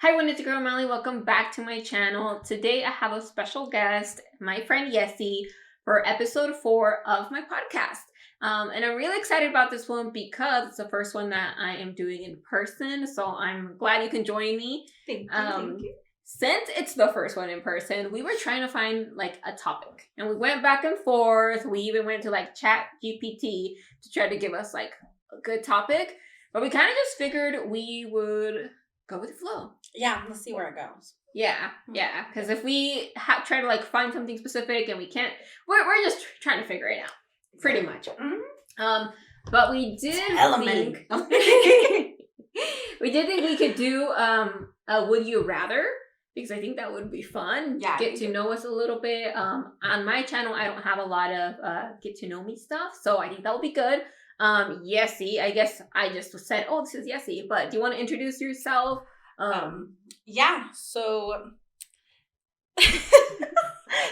Hi, everyone, it's your girl Mely. Welcome back to my channel. Today I have a special guest, my friend Yesi, for episode 4 of my podcast. And I'm really excited about this one because it's the first one that I am doing in person. So I'm glad you can join me. Thank you. Thank you. Since it's the first one in person, we were trying to find like a topic, and we went back and forth. We even went to like Chat GPT to try to give us like a good topic, but we kind of just figured we would go with the flow. Yeah, let's see where it goes. Yeah. Because if we try to like find something specific and we can't, we're just trying to figure it out, pretty much. Mm-hmm. But we did think we did think we could do a Would You Rather, because I think that would be fun. Yeah, Get to know us a little bit. On my channel, I don't have a lot of get to know me stuff, so I think that would be good. Yesi, I guess I just said, oh, this is Yesi, but do you want to introduce yourself? Yeah, so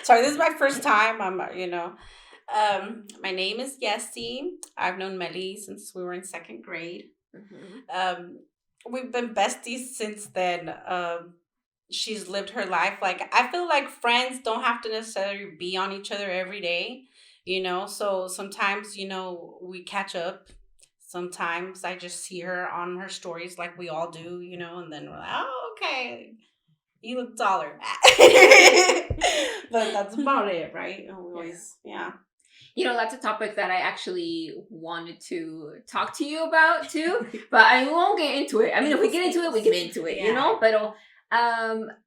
sorry, this is my first time. My name is Yesi. I've known Mely since we were in second grade. Mm-hmm. We've been besties since then. She's lived her life. Like, I feel like friends don't have to necessarily be on each other every day, so sometimes, we catch up. Sometimes I just see her on her stories like we all do, and then we're like, oh, okay, you look taller. But that's about it, right? Always, yeah. That's a topic that I actually wanted to talk to you about too, but I won't get into it. I mean, if we get into it, we get into it, But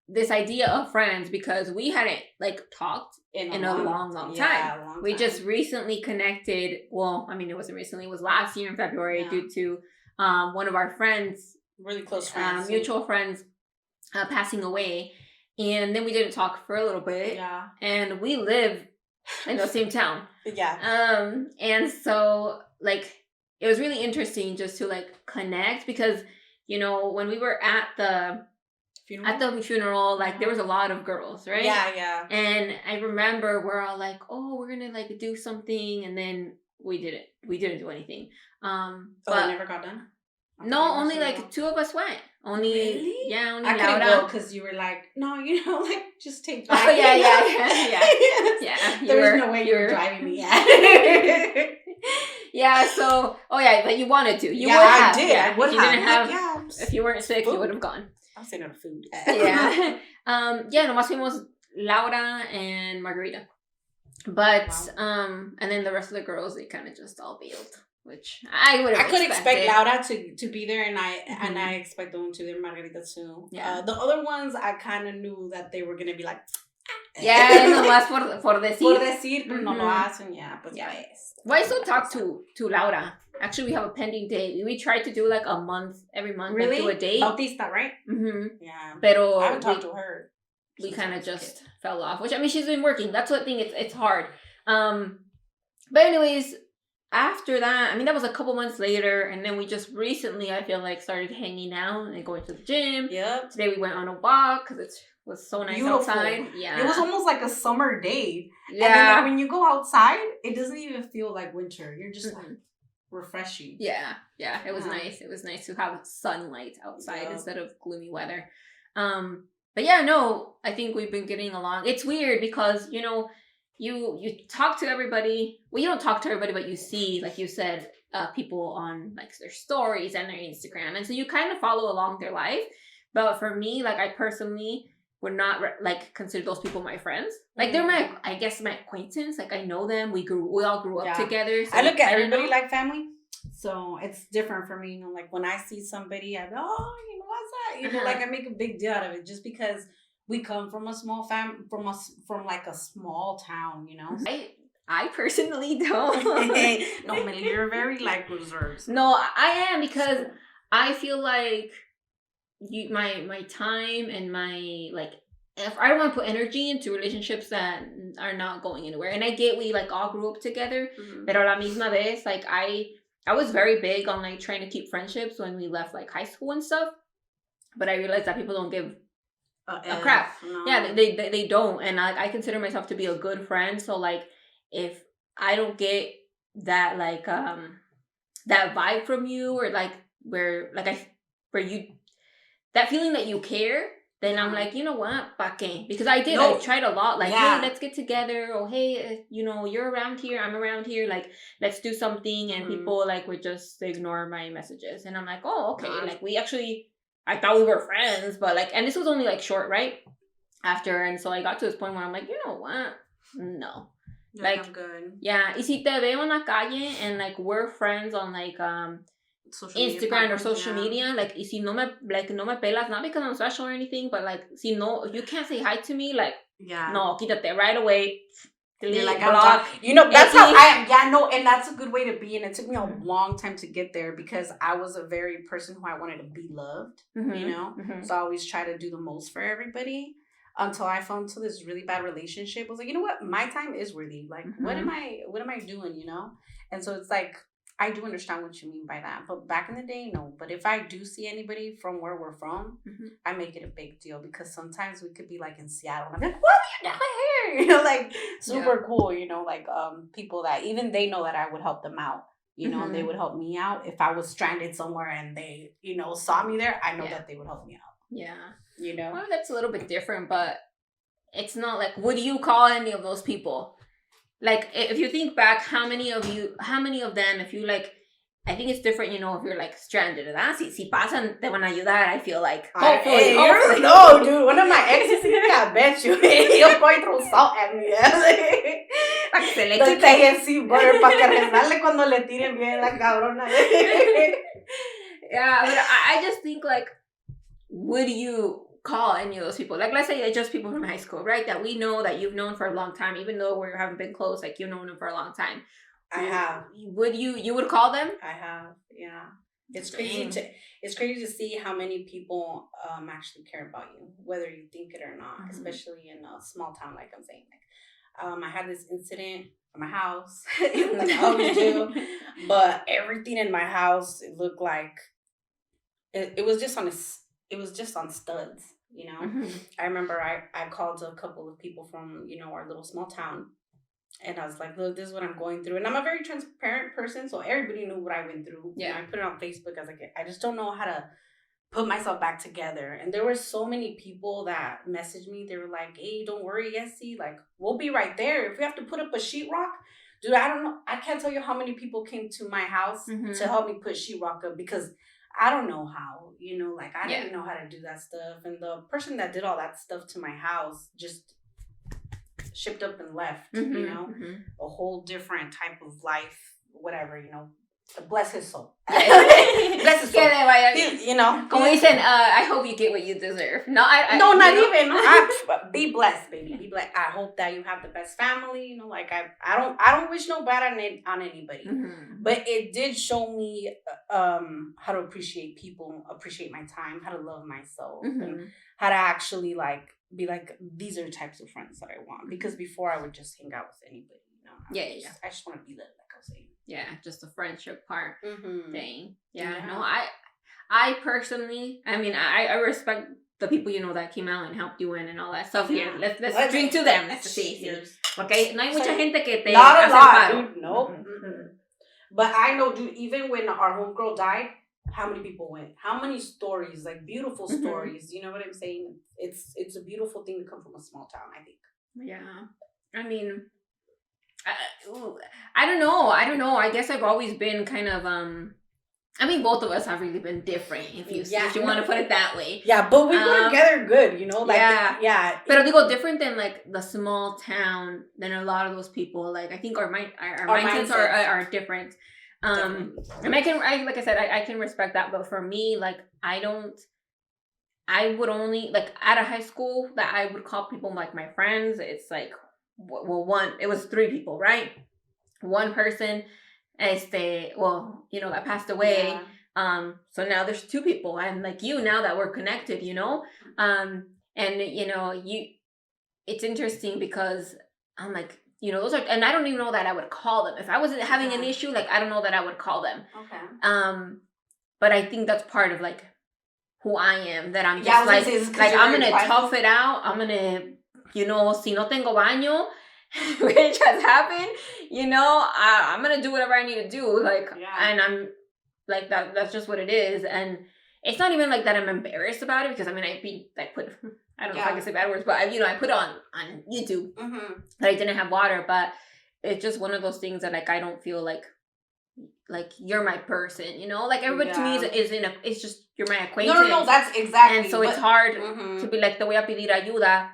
this idea of friends, because we hadn't like talked in a long time. We just recently connected. Well, I mean, it wasn't recently. It was last year in February due to one of our friends, really close friends, mutual friends, passing away, and then we didn't talk for a little bit. Yeah, and we live in the same town. Yeah. And so like it was really interesting just to like connect, because when we were at the funeral, like there was a lot of girls, right? Yeah. And I remember we're all like, oh, we're gonna like do something, and then we didn't do anything. But it never got done. No, only like 2 of us went. Only, really? Yeah, only I couldn't go because you were like, no, like just take back. Oh yeah. There was no way you were driving me. Yeah. So, but you wanted to. You would have. I did. Yeah. I would you have. Didn't have. If you weren't sick, you would have gone. I'm saying out of food. Yeah. Nomás fuimos Laura and Margarita, but and then the rest of the girls, they kind of just all bailed. Which I would have. I could expect Laura to be there, and I expect them to there, Margarita too. Yeah. The other ones, I kind of knew that they were gonna be like. Yeah, nomás por decir. Por decir, pero no lo hacen. Yeah, pues ya ves. Why still talk to Laura? Actually, we have a pending date. We tried to do like every month, really? Like, do a date. Bautista, right? Mm-hmm. Yeah. Pero I haven't talked to her. We kind of just fell off. Which, I mean, she's been working. That's what thing. It's hard. But anyways, after that, I mean, that was a couple months later, and then we just recently, I feel like, started hanging out and going to the gym. Yep. Today we went on a walk because it was so nice. Beautiful. Outside. Yeah. It was almost like a summer day. Yeah. And then when you go outside, it doesn't even feel like winter. You're just like refreshing. Yeah. It was nice. It was nice to have sunlight outside instead of gloomy weather. But yeah, no, I think we've been getting along. It's weird because, you talk to everybody. Well, you don't talk to everybody, but you see, like you said, people on like their stories and their Instagram. And so you kind of follow along their life. But for me, like I personally would not like consider those people my friends. Like they're my acquaintance. Like I know them. We all grew up together. So I look at everybody like family. So it's different for me. Like when I see somebody, I go, oh, what's that? Like I make a big deal out of it just because we come from a small from like a small town, I personally don't. No, Mely, you're very like reserved. No, I am, because I feel like my time and my like, if I don't want to put energy into relationships that are not going anywhere. And I get we like all grew up together, pero a la misma vez, like I was very big on like trying to keep friendships when we left like high school and stuff. But I realized that people don't give a crap. No. Yeah, they don't. And I consider myself to be a good friend. So like if I don't get that like that vibe from you, or like where you that feeling that you care, then I'm like, you know what, pa qué? Because I did. I No. tried a lot. Like, hey, Yeah. let's get together. Or hey, you're around here. I'm around here. Like, let's do something. And people like would just ignore my messages. And I'm like, oh, okay. Like, we actually, I thought we were friends, but like, and this was only like short, right? After, and so I got to this point where I'm like, you know what? No. Like, I'm good. Yeah. Y si te veo en la calle and like we're friends on like Instagram or social media, like, y si no me pelas, not because I'm special or anything, but like, si no, if you can't say hi to me, like, no, quítate right away. Delete, like, block. That's how I am. Yeah, no, and that's a good way to be. And it took me a long time to get there because I was a very person who I wanted to be loved, So I always try to do the most for everybody until I fell into this really bad relationship. I was like, you know what? My time is worthy. Like, what am I doing, And so it's like, I do understand what you mean by that. But back in the day, no. But if I do see anybody from where we're from, I make it a big deal because sometimes we could be like in Seattle and I'm like, what are you doing here? Like super cool, like people that even they know that I would help them out. And they would help me out. If I was stranded somewhere and they, saw me there, I know that they would help me out. Yeah. Well, that's a little bit different, but it's not like, would you call any of those people? Like, if you think back, how many of them, if you like, I think it's different, if you're like stranded. Si pasan, te van a ayudar, I feel like. Hopefully. No, dude. One of my exes, I bet you, he'll probably throw salt at me. Para que se le quite. Yesi butter, para que resbale cuando le tiren bien la cabrona. Yeah, but I just think, like, would you call any of those people? Like, let's say it's just people from high school, right? That we know, that you've known for a long time, even though we haven't been close, like, you've known them for a long time. I have. Would you would call them? I have, yeah. It's crazy to see how many people actually care about you, whether you think it or not, especially in a small town, like I'm saying. Like, I had this incident at my house, like I always do, but everything in my house, it looked like it was just on studs. I remember I called a couple of people from our little small town, and I was like, look, this is what I'm going through, and I'm a very transparent person, so everybody knew what I went through. I put it on Facebook. I was like, I just don't know how to put myself back together. And there were so many people that messaged me. They were like, hey, don't worry, Yesi, like, we'll be right there. If we have to put up a sheetrock, dude, I don't know, I can't tell you how many people came to my house to help me put sheetrock up, because I don't know how, like, I didn't know how to do that stuff. And the person that did all that stuff to my house just shipped up and left, a whole different type of life, whatever, bless his soul. Bless his soul. Como dicen, I hope you get what you deserve. No, not even. Be blessed, baby. Be blessed. I hope that you have the best family. Like, I don't wish no bad on anybody. But it did show me how to appreciate people, appreciate my time, how to love myself, and how to actually like be like, these are the types of friends that I want. Because before I would just hang out with anybody. I just want to be loved, like I was saying. Yeah, just the friendship part thing. Yeah, no, I personally, I mean, I respect the people, that came out and helped you in and all that stuff. Here, let's drink to them. Let's see. Okay, no hay mucha gente que te not a lot, paro. Dude, nope. But I know, dude, even when our homegirl died, how many people went? How many stories, like beautiful stories? You know what I'm saying? It's a beautiful thing to come from a small town, I think. Yeah, I mean, I don't know. I guess I've always been kind of I mean, both of us have really been different, if you want to put it that way. Yeah, but we go together good, Like, yeah. But digo, different than like the small town, than a lot of those people. Like, I think our mindsets are different. And like I said, I can respect that. But for me, like, I would only, like, at a high school that I would call people like my friends. It's like, well, it was 3 people, right? One person, that passed away. Yeah. So now there's 2 people, and like you, now that we're connected, and it's interesting because I'm like, those are, and I don't even know that I would call them if I wasn't having an issue. Like, I don't know that I would call them. Okay. But I think that's part of like who I am. That I'm just like I'm gonna tough it out. I'm gonna, si no tengo baño, which has happened, I'm gonna do whatever I need to do. Like, and I'm like that. That's just what it is. And it's not even like that I'm embarrassed about it, because I mean, I don't know if I can say bad words, but I put it on YouTube that I didn't have water, but it's just one of those things that like I don't feel like you're my person, like everybody to me it's just you're my acquaintance. No, that's exactly. And so it's hard to be like, te voy a pedir ayuda.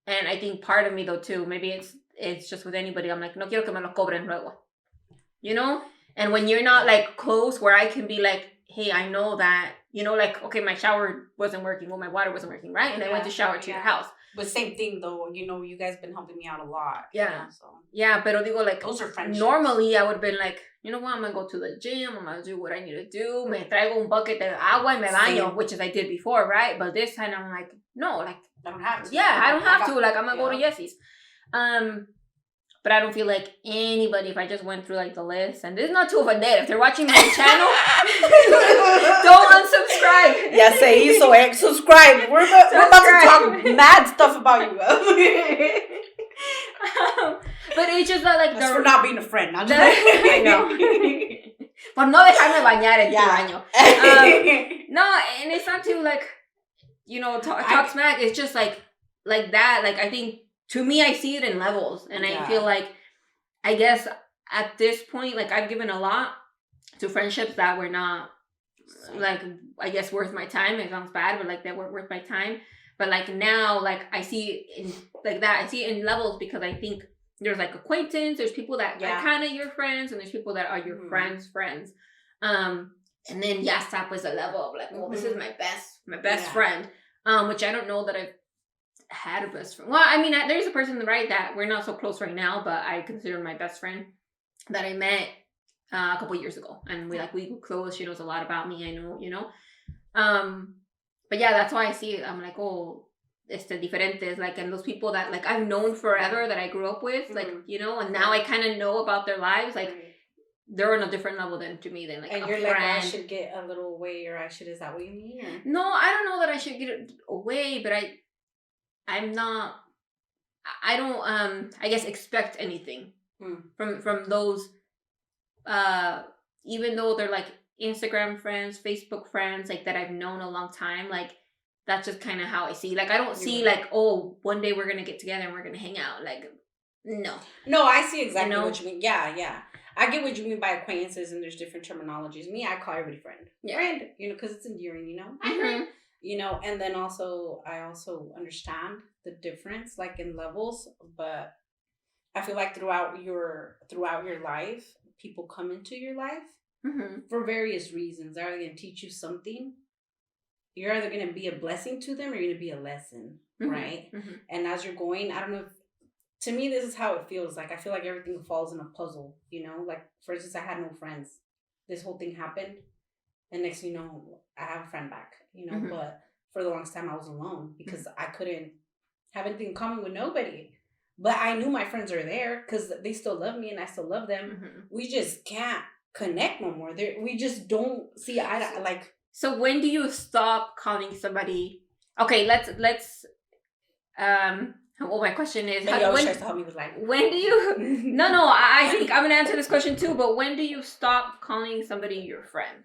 And I think part of me though too, maybe it's just with anybody, I'm like, no quiero que me lo cobren luego, and when you're not like close where I can be like, hey, I know that, like, okay, my shower wasn't working, my water wasn't working, right? And I went to shower to your house. But same thing though, you guys been helping me out a lot. Yeah. So. Yeah, pero digo, like, those are friendships. Normally I would have been like, you know what, I'm gonna go to the gym, I'm gonna do what I need to do, me traigo un bucket de agua y me baño, which is I did before, right? But this time I'm like, no, like, I don't have to. Yeah, I don't have to. Like, I'm gonna go to Yesi's. But I don't feel like anybody, if I just went through like the list, and this is not to offend, if they're watching my channel, don't unsubscribe. Yeah, say so. Subscribe. We're about to talk mad stuff about you. But it's just that like that's for not being a friend. Not just I know. Por no dejarme bañar en tu baño. No, and it's not to like, talk smack. It's just like that. Like, I think to me, I see it in levels, and I feel like, I guess at this point, like, I've given a lot to friendships that were not like, I guess, worth my time. It sounds bad, but like they weren't worth my time. But like now, like I see it in like that. I see it in levels, because I think there's like acquaintance. There's people that are kind of your friends, and there's people that are your friends' friends. And then stop was a level of like, well, this is my best friend. Which I don't know that I've had a best friend. Well, I mean, there's a person, right, that we're not so close right now, but I consider my best friend that I met a couple years ago, and we grew close. She knows a lot about me. I know, but yeah, that's why I see it. I'm like, oh, diferentes, like, and those people that like I've known forever, that I grew up with, like, and now I kind of know about their lives, like they're on a different level than like, and you're friend. Like, I should get a little away, or I should, is that what you mean? Or? No, I don't know that I should get away, but I'm not, I don't I guess expect anything from those, even though they're like Instagram friends, Facebook friends, like that I've known a long time. Like, that's just kind of how I see. Like, I don't see like, oh, one day we're gonna get together and we're gonna hang out. Like, no, I see exactly what you mean. Yeah, I get what you mean by acquaintances, and there's different terminologies. Me, I call everybody friend, friend, because it's endearing. Hi, friend. And then also I also understand the difference, like, in levels, but I feel like throughout your life, people come into your life for various reasons. They're either going to teach you something. You're either going to be a blessing to them, or you're going to be a lesson, right? And as you're going, I don't know if, to me, this is how it feels. Like, I feel like everything falls in a puzzle, like, for instance, I had no friends. This whole thing happened, and next thing you know, I have a friend back, but for the longest time I was alone, because I couldn't have anything in common with nobody. But I knew my friends are there, because they still love me and I still love them. We just can't connect no more. We just don't see eye to eye. Like, so when do you stop calling somebody? Okay, let's well, my question is, when tries to help me with, like, when do you no I think I'm gonna answer this question too, but when do you stop calling somebody your friend?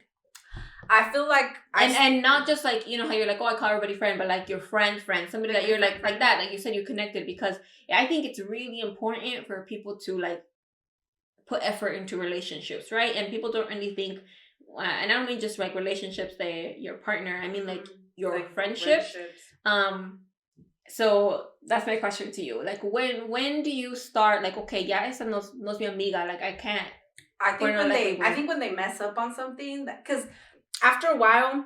I feel like and not just like, how you're like, oh, I call everybody friend, but like your friend, somebody that you're like that, like you said, you're connected. Because I think it's really important for people to like put effort into relationships, right? And people don't really think, and I don't mean just like relationships, your partner, I mean like your like friendships. So that's my question to you. Like, when do you start like, okay, esa no es mi amiga, like I can't. I think when they mess up on something, because after a while,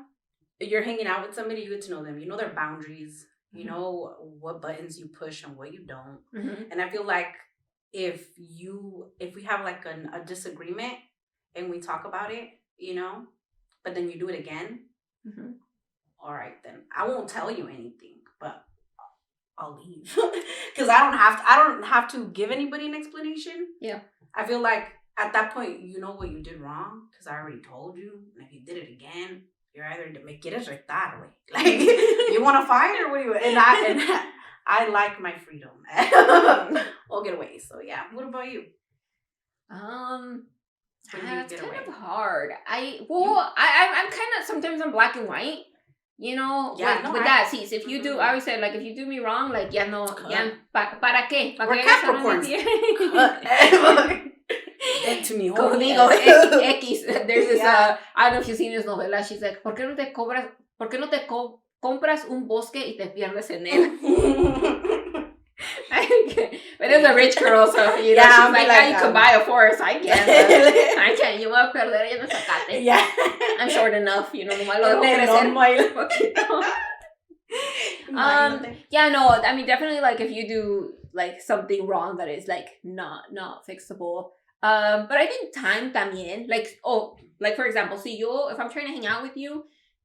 you're hanging out with somebody, you get to know them. You know their boundaries. You know what buttons you push and what you don't. And I feel like if we have like a disagreement and we talk about it, but then you do it again, all right, then I won't tell you anything, but I'll leave, because I don't have to give anybody an explanation. Yeah, I feel like at that point, you know what you did wrong, because I already told you. And if you did it again, you're either to make it that way. Like, you want to fight, or what do you? And I like my freedom. I'll get away. So yeah. What about you? When do you It's get kind away? of hard. You? I'm kind of sometimes I'm black and white. You know, Yeah, no, with that, see, if you do, I mhm. always say like if you do me wrong, like ya no, ya Cut. para qué, para We're qué gastaron mi Capricorns. Cut. tiempo. Dead to me, Como homie. digo, X, there's this, Yeah. I don't know if you've seen this novela, she's like, ¿por qué no te compras un bosque y te pierdes en él? But it's a rich girl, so, you know, Yeah, she's I'll be like, like, you could buy a forest, I can, but I can't, yo me voy a perder en el zacate. Yeah. I'm short enough, you know, nomás lo En dejo el crecer normal. un poquito. Imagínate. Yeah, no, I mean, definitely, like, if you do, like, something wrong that is, like, not fixable. But I think time también, like, like, for example, if I'm trying to hang out with you,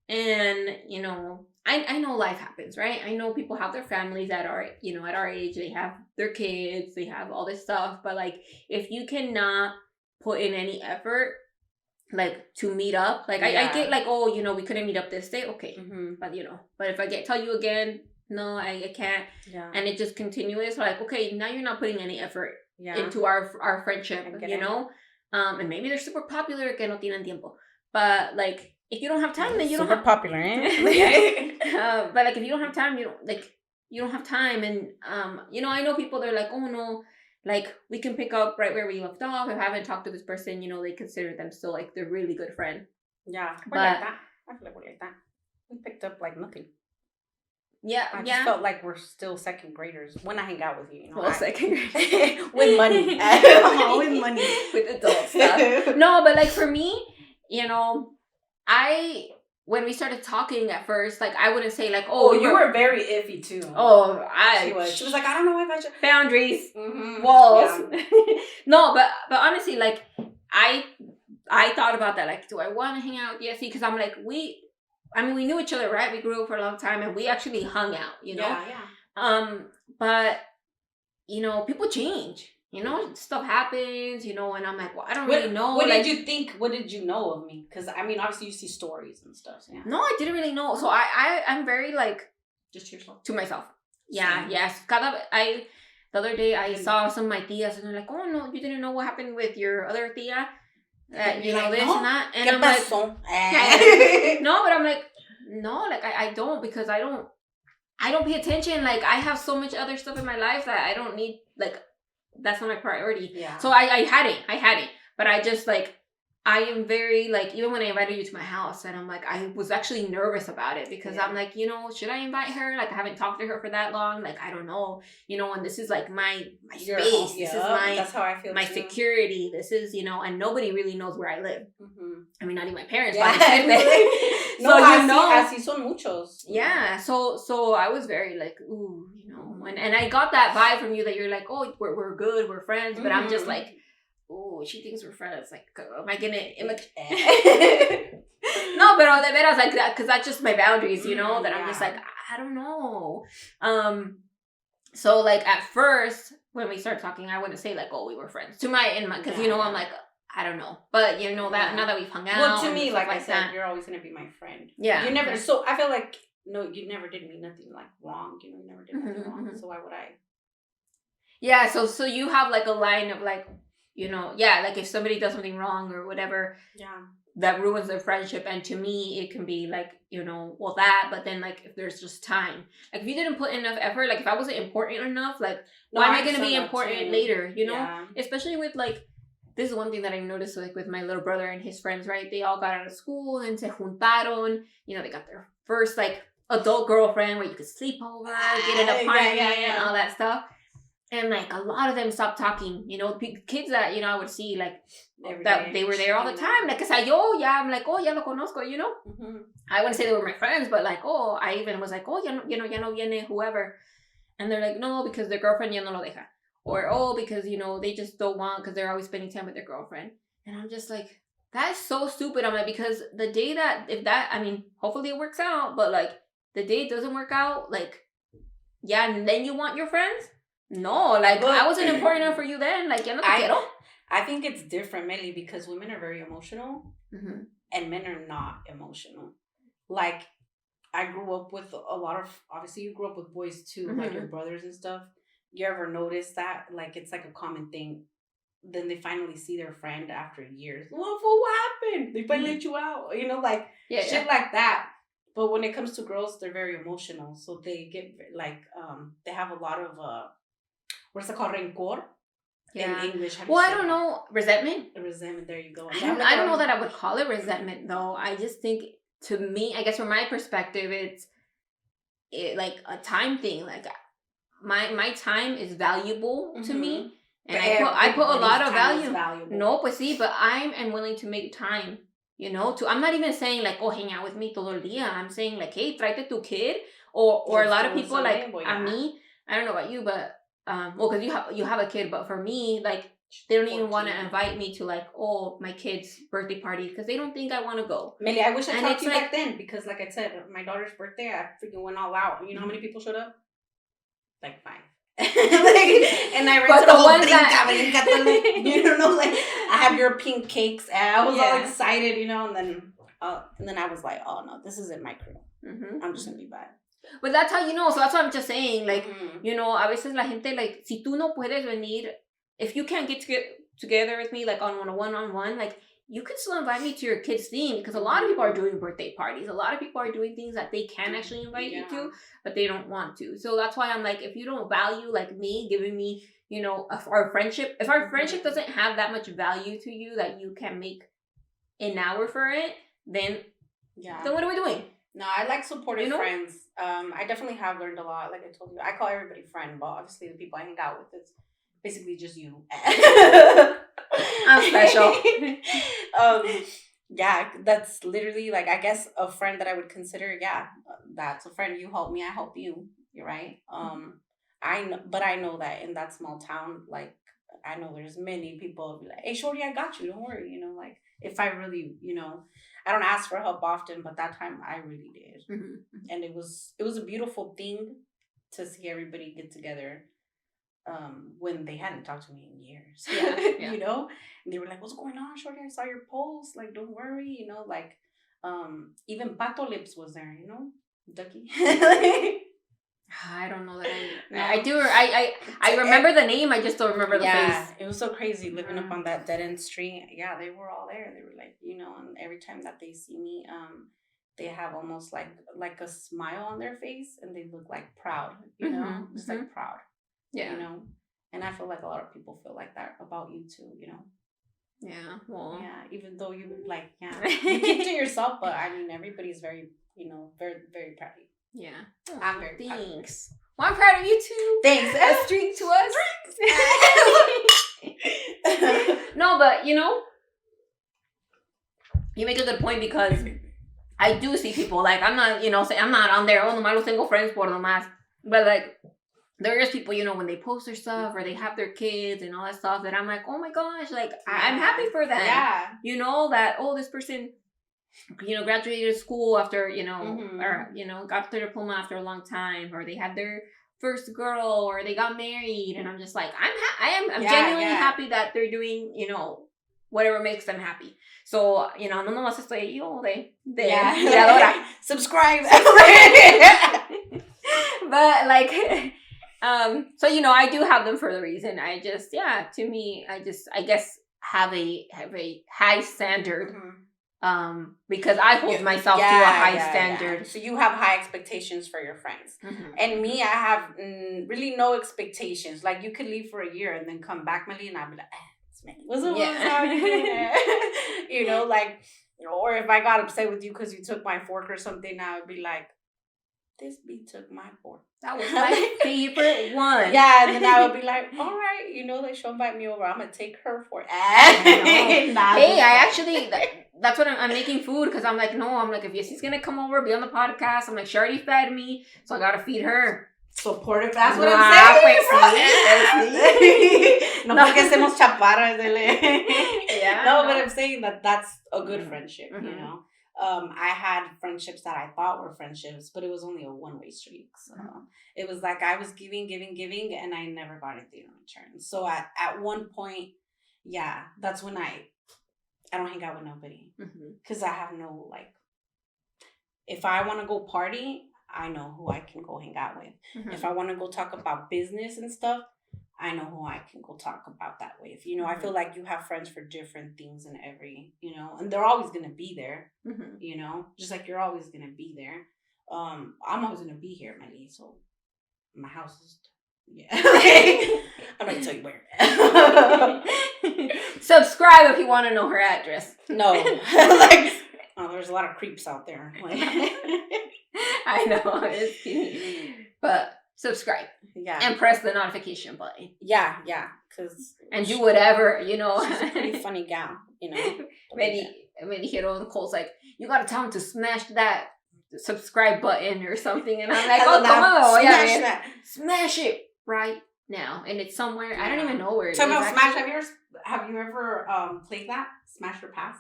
and, you know, I know life happens, right? I know people have their families that are, you know, at our age, they have their kids, they have all this stuff, but, like, if you cannot put in any effort, like, to meet up, like, I get, like, oh, you know, we couldn't meet up this day, okay, but, you know, but if I tell you again, no, I can't, and it just continues, like, okay, now you're not putting any effort into our friendship, you know, and maybe they're super popular, que no tienen tiempo, but, like, if you don't have time, then you don't have popular, eh? but, like, if you don't have time, you don't have time, and you know, I know people, they're like, oh no, like, we can pick up right where we left off. If I haven't talked to this person, you know, they consider them still like their really good friend. Yeah, we're But like that. I feel like we're like that. We picked up like nothing. Yeah, I just felt like we're still second graders when I hang out with you. You know, well, second grade with money, with money, with adult stuff. No, but like for me, you know, when we started talking at first, like I wouldn't say like, oh, you were very iffy too. Oh, she was like, I don't know if I should boundaries, walls. Yeah. No, but honestly, like I thought about that. Like, do I want to hang out with Yesi? Because I'm like, we knew each other, right? We grew up for a long time, and we actually hung out. You know, but you know, people change. You know, stuff happens, you know, and I'm like, well, I don't really know. What did you think? What did you know of me? Because, I mean, obviously you see stories and stuff. So yeah. No, I didn't really know. So I'm very, like... Just to yourself? To myself. Yeah, same. Yes. The other day, I saw some of my tias, and they're like, oh, no, you didn't know what happened with your other tia? You know, like, this and that. And I'm like... No, but I'm like, no, like, I don't, because I don't pay attention. Like, I have so much other stuff in my life that I don't need, like... That's not my priority. Yeah. So I had it. But I just, like, I am very, like, even when I invited you to my house, and I'm like, I was actually nervous about it, because I'm like, you know, should I invite her? Like, I haven't talked to her for that long. Like, I don't know. You know, and this is, like, my space. This is that's how I feel my too. Security. This is, you know, and nobody really knows where I live. I mean, not even my parents. Yeah. So, you know. Así son muchos. Yeah. So I was very, like, ooh, you know. And I got that vibe from you that you're like, oh, we're good, we're friends. But I'm just like, oh, she thinks we're friends. Like, am I gonna No, but de veras, like that, because that's just my boundaries, you know. That I'm just like, I don't know. So like at first when we started talking, I wouldn't say like, oh, we were friends. Because you know, I'm like, I don't know. But you know that now that we've hung out. Well, to me, like I said, you're always gonna be my friend. Yeah. You never. Yeah. So I feel like you never did me nothing like wrong. You know, you never did nothing wrong. So why would I? Yeah. So you have like a line of like, you know, like if somebody does something wrong or whatever. Yeah. That ruins their friendship, and to me, it can be like, you know, well that. But then like if there's just time, like if you didn't put enough effort, like if I wasn't important enough, like why am I gonna be important later? You know, especially with like. This is one thing that I noticed, like, with my little brother and his friends, right? They all got out of school and se juntaron. You know, they got their first, like, adult girlfriend where you could sleep over, get an apartment, and all that stuff. And, like, a lot of them stopped talking. You know, kids that, you know, I would see, like, that they were there all the time. Like, I'm like, oh, ya lo conozco, you know? I wouldn't say they were my friends, but, like, oh, I even was like, oh, ya no viene whoever. And they're like, no, because their girlfriend ya no lo deja. Or, oh, because, you know, they just don't want, because they're always spending time with their girlfriend. And I'm just like, that's so stupid. I'm like, because the day hopefully it works out, but, like, the day it doesn't work out, like, and then you want your friends? No, like, but I wasn't important enough for you then. Like, ya no te quiero. I think it's different, Mely, because women are very emotional, and men are not emotional. Like, I grew up with a lot of, obviously, you grew up with boys, too, like your brothers and stuff. You ever notice that? Like, it's like a common thing. then they finally see their friend after years. Well, what happened? They finally let you out. Like shit like that. But when it comes to girls, they're very emotional. So they get like, they have a lot of, what's it called? Rencor. In English. Well, I don't know. Resentment? Resentment, there you go. I don't know that I would call it resentment, though. I just think, to me, I guess from my perspective, it's like a time thing. Like, my time is valuable to me. And I put a lot of value. No, pues sí, but I am willing to make time. I'm not even saying like, oh, hang out with me todo el día. I'm saying like, hey, tráete tu kid. Or a lot of people like, a mí, I don't know about you, but, well, because you have a kid, but for me, like, they don't even want to invite me to like, oh, my kid's birthday party, because they don't think I want to go. Mely, I wish I talked to you back then, because like I said, my daughter's birthday, I freaking went all out. You know how many people showed up? Like 5. And I rented a whole brinca. You don't know, like I have European cakes, and I was all excited, and then I was like, oh no, this isn't my crew. I'm just gonna be bad. But that's how you know. So that's what I'm just saying. Like, a veces la gente, like, si tú no puedes venir, if you can't get together with me, like on a one-on-one, like, you can still invite me to your kid's thing, because a lot of people are doing birthday parties. A lot of people are doing things that they can actually invite you to, but they don't want to. So that's why I'm like, if you don't value like me, giving me, our friendship, if our friendship doesn't have that much value to you that you can make an hour for it, then what are we doing? No, I like supportive friends. I definitely have learned a lot. Like I told you, I call everybody friend, but obviously the people I hang out with, it's basically just you. I'm special. Yeah, that's literally like, I guess, a friend that I would consider. Yeah, that's a friend. You help me, I help you. You're right. I know that in that small town, like, I know there's many people who be like, hey, shorty, I got you. Don't worry. Like, if I really, I don't ask for help often, but that time I really did. And it was a beautiful thing to see everybody get together. When they hadn't talked to me in years, and they were like, "What's going on, shorty? I saw your post. Like, don't worry, like, even Pato Lips was there, Ducky." I don't know that I do. I remember the name. I just don't remember the face. Yeah, it was so crazy living up on that dead end street. Yeah, they were all there. They were like, and every time that they see me, they have almost like a smile on their face, and they look like proud, just like proud. Yeah. And I feel like a lot of people feel like that about you too, Yeah. Well. Yeah. Even though you you keep to yourself, but I mean, everybody's very, very, very proud of you. Yeah. Oh, I'm very proud. Thanks. Well, I'm proud of you too. Thanks. Let's drink to us. No, but you make a good point, because I do see people, like, I'm not, I'm not on there, oh, nomás los tengo friends por nomás, but like, there is people, when they post their stuff or they have their kids and all that stuff, that I'm like, oh my gosh, like, I'm happy for them. Yeah. That, oh, this person, graduated school after, or, got their diploma after a long time, or they had their first girl, or they got married, and I'm just like, I'm genuinely happy that they're doing, whatever makes them happy. So, no nomás estoy yo de tiradora. Subscribe. But like, so I do have them for the reason. I just, to me, I guess have a high standard, because I hold myself to a high standard. Yeah. So you have high expectations for your friends, and me, I have really no expectations. Like, you could leave for a year and then come back, Mely, and I'd be like, what's up? Like, or if I got upset with you because you took my fork or something, I would be like, this bee took my fork. That was my favorite one. Yeah, and then I would be like, all right, like, she'll invite me over. I'm going to take her fork. Hey, I actually, that's what I'm making food, because I'm like, if Yesi's going to come over, be on the podcast, I'm like, she already fed me, so I got to feed her. Supportive, that's what I'm saying. No, porque hacemos chaparras. No, but I'm saying that's a good friendship, I had friendships that I thought were friendships, but it was only a one-way street. So it was like I was giving, and I never got anything in return. So at one point, that's when I don't hang out with nobody, because I have no, like, if I want to go party, I know who I can go hang out with. If I want to go talk about business and stuff, I know who I can go talk about that with. You know, I feel like you have friends for different things in every, you know, and they're always gonna be there. You know, just like you're always gonna be there. I'm always gonna be here, Mely. So my house is, yeah. I'm not gonna tell you where. Subscribe if you want to know her address. No, like, oh, there's a lot of creeps out there. Like, I know, it's kidding. But subscribe. Yeah. And press the notification button. Yeah. Cause and do whatever, you know. She's a pretty funny gal, you know. Many hero Cole's like, you gotta tell him to smash that subscribe button or something, and I'm like, oh, come on, smash that. Smash it right now, and it's somewhere. Yeah. I don't even know where it is. About Smash, have you ever played that Smash or Pass?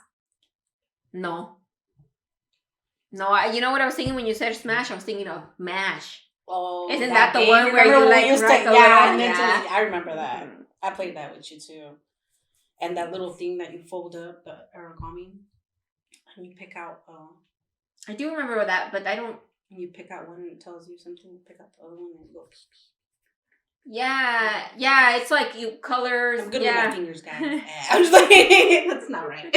No. You know what I was thinking when you said Smash? I was thinking of Mash. Oh, isn't that the one where you like used to, yeah, I remember that. I played that with you too. And that little thing that you fold up, the origami, and you pick out. I do remember that, but I don't. You pick out one and it tells you something. You pick out the other one and you go. Yeah. It's like you colors. I'm good with my fingers, guys. I'm just like, that's not right.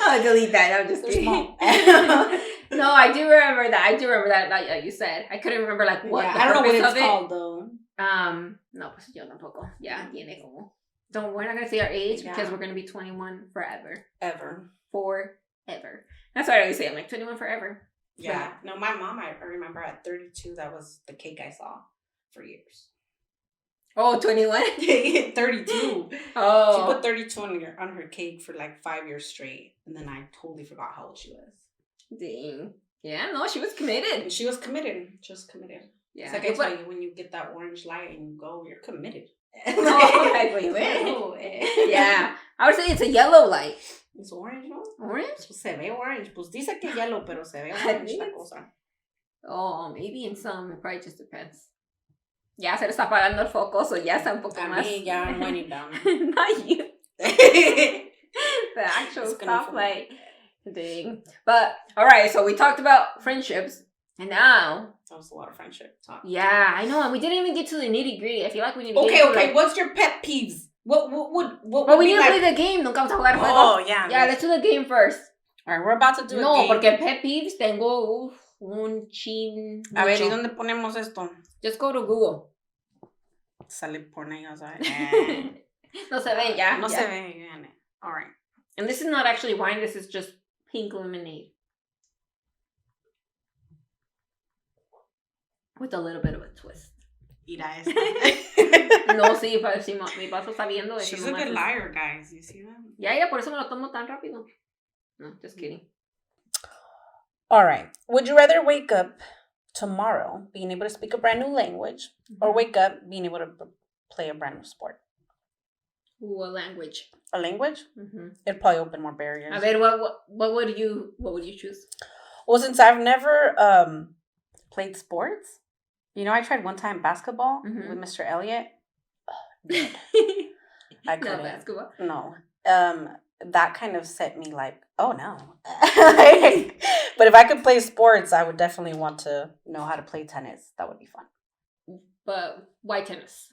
I'll delete that. I'm just kidding. No, I do remember that. Like you said, I couldn't remember like what. Yeah, the I don't know what purpose it's called though. No, pues yo tampoco. Yeah, tiene como. Don't. We're not gonna say our age because we're gonna be 21 forever. Forever. That's what I always say. I'm like 21 forever. Yeah. No, my mom. I remember at 32, that was the cake I saw for years. Oh, 21? 32. Oh. She put 32 on her cake for like 5 years straight, and then I totally forgot how old she was. Dang. Yeah, no, she was committed. She was committed. Yeah. It's like I tell you, when you get that orange light and you go, you're committed. Yeah. I would say it's a yellow light. It's orange, ¿no? Orange? Pues se ve orange. Pues dice que yellow, pero se ve orange la cosa. Oh, maybe in some. It probably just depends. Ya se le está apagando el foco, so ya está un poco más. Me, ya I'm winding down. Not you. The actual stoplight. Dang. But, alright, so we talked about friendships, and now... That was a lot of friendship talk. Yeah, I know, and we didn't even get to the nitty-gritty. I feel like we need to get into like, what's your pet peeves? What But we need to play the game. Nunca vamos a jugar juego. Oh, yeah. Yeah, let's do the game first. Alright, we're about to do a game. No, porque pet peeves tengo un chin. A ver, ¿y dónde ponemos esto? Just go to Google. Sale porno, ya sabes. No se ve, ya. No se ve, ya. Alright. And this is not actually wine. This is just pink lemonade. With a little bit of a twist. Mira esta. No, sí, mi paso está viendo. She's a good liar, guys. You see that? Ya, por eso me lo tomo tan rápido. No, just kidding. All right. Would you rather wake up tomorrow being able to speak a brand new language or wake up being able to play a brand new sport? Ooh, a language. A language? Mm-hmm. It'd probably open more barriers. A ver, what would you choose? Well, since I've never played sports, you know, I tried one time basketball with Mr. Elliott. I couldn't. No basketball? No. That kind of set me like, oh no. But if I could play sports, I would definitely want to know how to play tennis. That would be fun. But why tennis?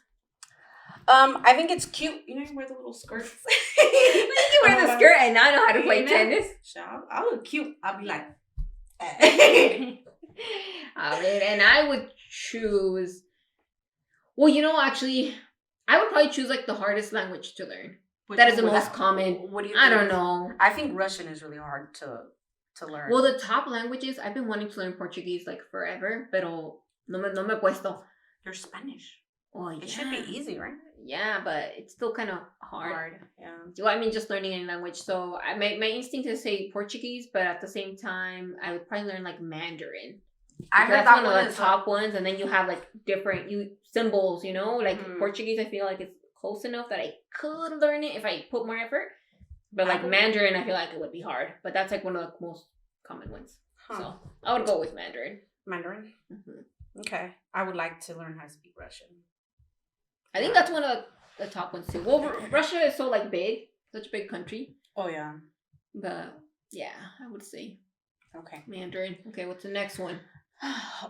I think it's cute. You know, you wear the little skirts. You wear the skirt and I know how to play tennis. I'll look cute. I'll be like. And I would choose. Well, you know, actually, I would probably choose like the hardest language to learn. That is the most common. What do you? I don't know. I think Russian is really hard to learn. Well, the top languages, I've been wanting to learn Portuguese like forever, pero no me puesto. You're Spanish. Oh, yeah. It should be easy, right? Yeah, but it's still kind of hard. Yeah. Well, I mean, just learning any language. So my instinct is to say Portuguese, but at the same time, I would probably learn like Mandarin. I heard that's one of the top ones, and then you have like different symbols. You know, like Portuguese. I feel like it's close enough that I could learn it if I put more effort. But like Mandarin, I feel like it would be hard. But that's like one of the most common ones. Huh. So I would go with Mandarin. Mandarin? Mm-hmm. Okay. I would like to learn how to speak Russian. I think that's one of the top ones too. Well, Russia is so like big. Such a big country. Oh, yeah. But yeah, I would say. Okay. Mandarin. Okay, what's the next one?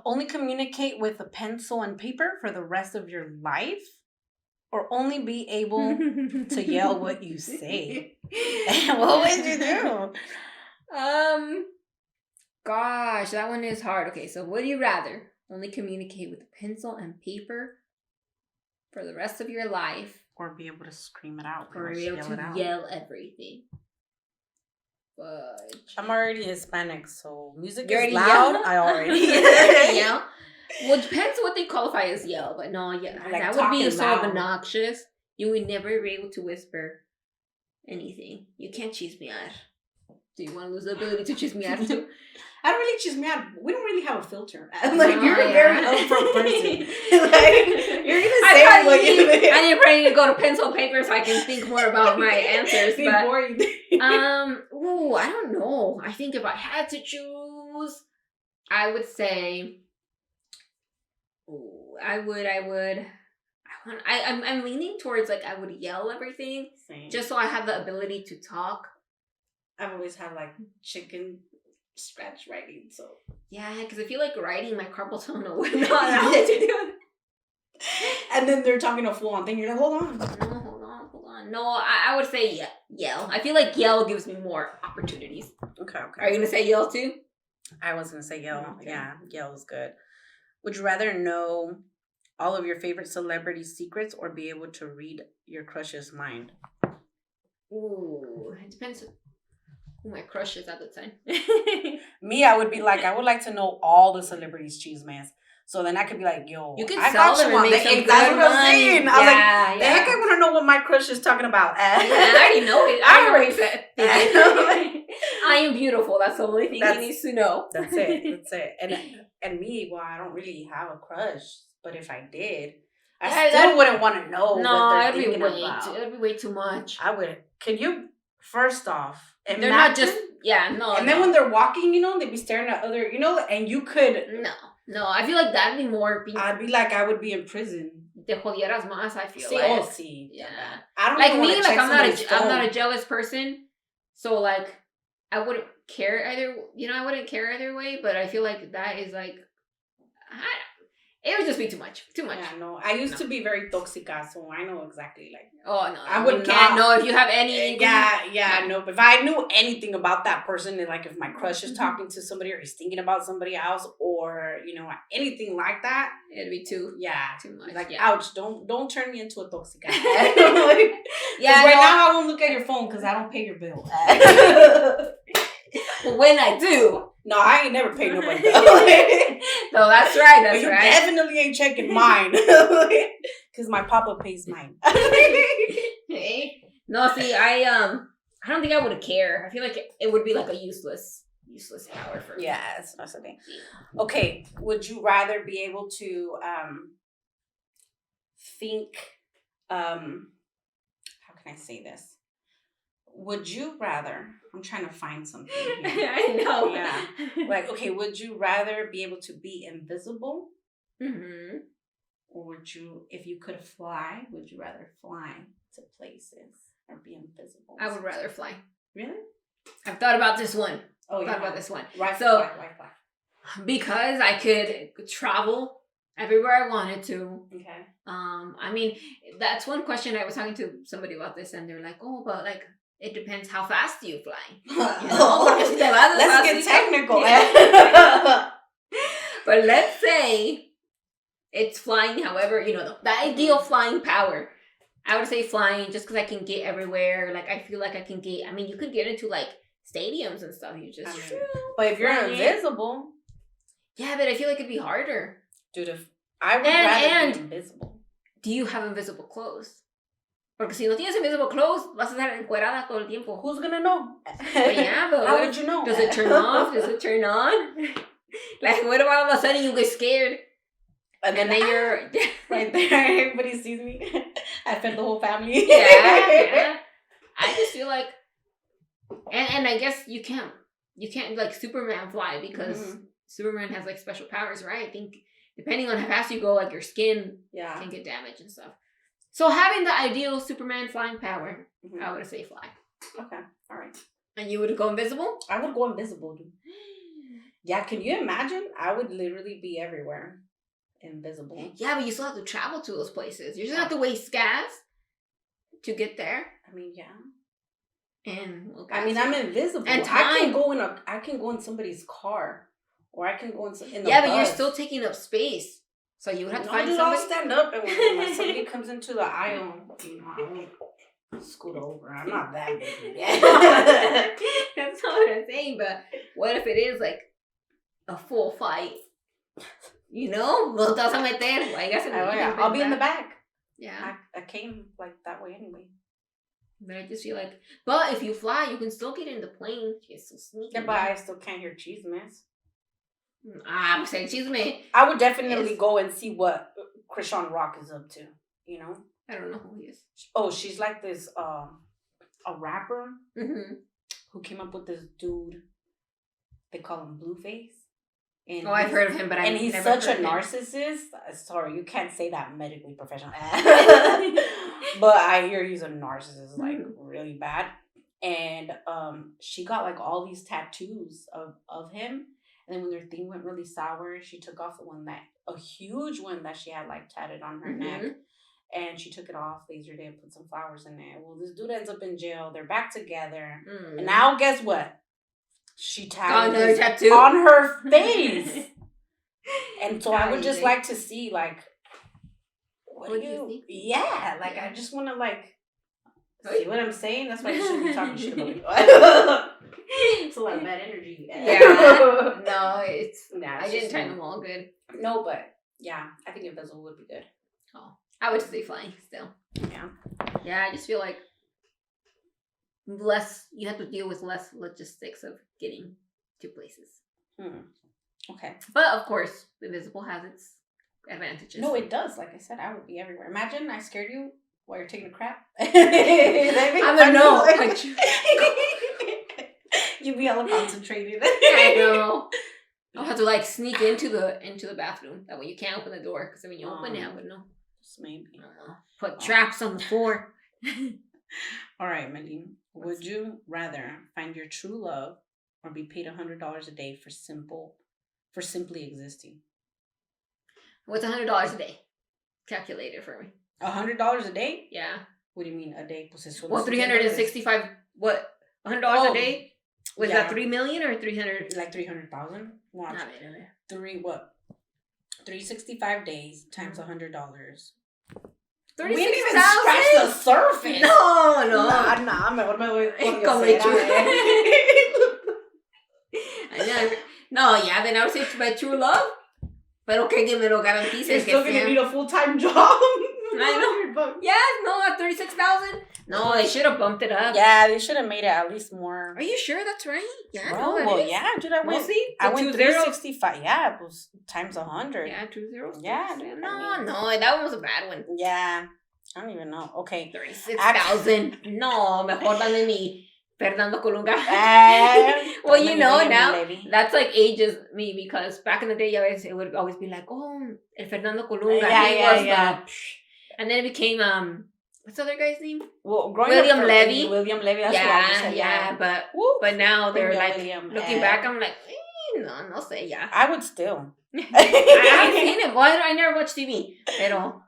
Only communicate with a pencil and paper for the rest of your life, or only be able to yell what you say. What would you do? Gosh, that one is hard. Okay, so would you rather only communicate with a pencil and paper for the rest of your life, Or be able to scream it out, or be able to yell everything? But I'm already Hispanic, so music you is already loud. yell? I already yell. Well, it depends what they qualify as yell, but no, yeah, Like that would be talking so loud. obnoxious. You would never be able to whisper anything. You can't cheese me out. Do you want to lose the ability to cheese me out too? I don't really choose me out. We don't really have a filter. Like, No, you're a yeah. very upfront person. Like, you're gonna say I what you think. I need probably to go to pencil and paper so I can think more about my answers. Before you think. Ooh, I don't know. I think if I had to choose, I would say, ooh, I'm leaning towards like I would yell everything. Same. Just so I have the ability to talk. I've always had like chicken scratch writing, so Yeah, because I feel like writing my carpal tunnel would not allow me to do it. And then they're talking a full on thing. You're like, hold on. No, hold on. No, I would say yell. I feel like yell gives me more opportunities. Okay. Are you gonna say yell too? I was gonna say yell. Okay. Yeah, yell is good. Would you rather know all of your favorite celebrity secrets or be able to read your crush's mind? Ooh, it depends who my crush is at the time. Me, I would be like, I would like to know all the celebrities' cheese mans. So then I could be like, yo, You can I sell got them you and on make the some egg. That's good what I'm money. saying. I was like, the Yeah. heck I want to know what my crush is talking about. I already know it. I already said. I I am beautiful. That's the only thing he needs to know. That's it. And me, well, I don't really have a crush. But if I did, I still wouldn't want to know what they're thinking about. It'd be way too much. I would. Can you, first off, imagine, They're not just, no. And then when they're walking, they'd be staring at other, and you could. No, I feel like that'd be more. I'd be like, I would be in prison. Te jodieras más, I feel See, like. see. Yeah. I don't like even me, wanna check I'm phone. not a jealous person. So, like, I wouldn't care I wouldn't care either way, but I feel like that is like, it would just be too much. Yeah, no. I used to be very toxica, so I know exactly, like. Oh, no. I would can't know if you have any. No. But if I knew anything about that person, and like if my crush is talking to somebody or he's thinking about somebody else or, anything like that. It'd be too much. Like, ouch, don't turn me into a toxica. Yeah. Right now I won't look at your phone because I don't pay your bill. But when I do. No, I ain't never paid nobody bill. No, that's right. That's you right. Definitely ain't checking mine. Because my papa pays mine. Hey. No, see, I don't think I would care. I feel like it would be like a useless power for me. Yeah, that's the thing. Okay, would you rather be able to think, how can I say this? Would you rather, I'm trying to find something here. I know. Yeah. Like, okay, would you rather be able to be invisible? Mm-hmm. Or would you, if you could fly, would you rather fly to places or be invisible? I would rather fly. Really? I've thought about this one. Oh, yeah. Thought about this one. Right. So, because I could travel everywhere I wanted to. Okay. I mean, that's one question. I was talking to somebody about this, and they're like, "Oh, but like, it depends how fast you fly." Let's get technical. But let's say it's flying. However, the ideal flying power. I would say flying, just because I can get everywhere. Like, I feel like I can get. I mean, you could get into like stadiums and stuff. You just. But if you're invisible. Yeah, but I feel like it'd be harder. Dude, I would rather be invisible. Do you have invisible clothes? Porque si no tienes invisible clothes, vas a estar encuerada todo el tiempo. Who's gonna know? But yeah, but how would you know? Does it turn off? Does it turn on? Like, what if all of a sudden you get scared? And then you're right there. Everybody sees me. I fed the whole family. Yeah. I just feel like, and I guess you can't like Superman fly because Superman has like special powers, right? I think depending on how fast you go, like your skin can get damaged and stuff. So having the ideal Superman flying power, I would say fly. Okay, all right. And you would go invisible? I would go invisible, dude. Yeah, can you imagine? I would literally be everywhere. Invisible. Yeah, but you still have to travel to those places. You just have to waste gas to get there. I mean, yeah. And I'm invisible. And time. I can go in somebody's car, or I can go in the yeah, bus. but you're still taking up space, so you would have to find somebody. I'll stand up, and when somebody comes into the aisle, I won't scoot over. I'm not that big. That's not what I'm saying. But what if it is like a full fight? No te vas a meter. I'll be in the back. Yeah, I came like that way anyway. But I just feel like, but if you fly, you can still get in the plane. You can still sneak. Yeah, but I still can't hear cheese mess. I'm saying cheese man. I would definitely go and see what Krishan Rock is up to. I don't know who he is. Oh, she's like this a rapper mm-hmm. who came up with this dude. They call him Blueface. And I've heard of him, but he's such a narcissist. Sorry, you can't say that medically professional. But I hear he's a narcissist, like really bad. And she got like all these tattoos of him. And then when their thing went really sour, she took off a huge one that she had like tatted on her neck. And she took it off, lasered it, put some flowers in it. Well, this dude ends up in jail. They're back together. And now guess what? She tattooed tattoo on her face. And so I would just like to see, like, what do you think? Yeah, like, I just want to, like, see what I'm saying? That's why you shouldn't be talking shit about me. It's a lot of bad energy. Yeah. No, I didn't time them all good. No, but, yeah, I think invisible would be good. Oh, I would say flying still. Yeah. Yeah, I just feel like you have to deal with less logistics of getting to places. Okay. But of course, invisible has its advantages. No, it does. Like I said, I would be everywhere. Imagine I scared you while you're taking a crap. I'm a no. You'd be all concentrated. I know. I'll have to like sneak into the bathroom. That way you can't open the door, because when you open it, I would know. Maybe. Put traps on the floor. All right, Mely. Would you rather find your true love or be paid $100 a day for simply existing? What's $100 a day? Calculate it for me. $100 a day? Yeah. What do you mean a day? Well, 365. What? $100 a day? Was that 3 million or 300? Like 300,000. Watch. 365 days times $100. 36,000? We didn't even scratch the surface. No. Mejor me voy con No, yeah, then I would say my true love. Pero que me lo garantices. You're still going to need a full-time job. I know. Yes, no, at 36,000. No, they should have bumped it up. Yeah, they should have made it at least more. Are you sure that's right? Yeah. Yeah, dude, I went 365. Yeah, it was times 100. Yeah, 2 zeros. Yeah. No, that one was a bad one. Yeah. I don't even know. Okay. 36,000. No, mejor dame mi Fernando Colunga. Well, now, that's like ages me, because back in the day, it would always be like, oh, el Fernando Colunga. Yeah. And then it became, what's the other guy's name? Well, William Levy. William Levy, that's what I was saying. Yeah, but now they're like, looking back, I'm like, no sé, yeah. I would still. I haven't seen him. Well, I never watched TV, pero